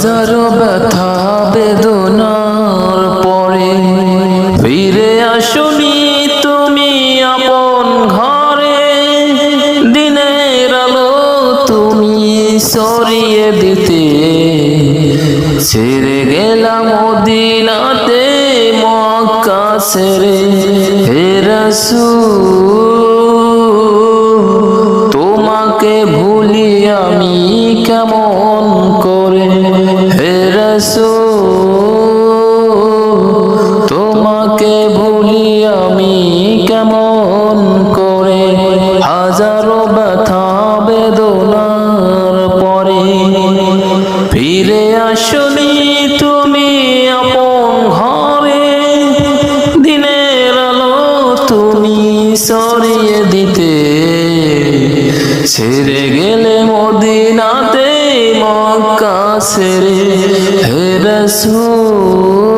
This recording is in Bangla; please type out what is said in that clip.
হাজারো ব্যথা বেদনার পরে ফিরে আসনি তুমি আপন ঘরে। দিনের আলো তুমি সরিয়ে দিতে ছেড়ে গেলাম মদিনাতে মক্কা ছেড়ে। হে রাসূল তোমাকে ভুলি আমি কেমন করে। হে রাসূল তোমাকে ভুলি আমি কেমন করে। হাজারো ব্যথা বেদনার পরে ফিরে আসনি তুমি আপন ঘরে। দিনের আলো তুমি সরিয়ে দিতে ছেড়ে গেলে মদিনাতে মক্কা ছেড়ে। হে রাসূল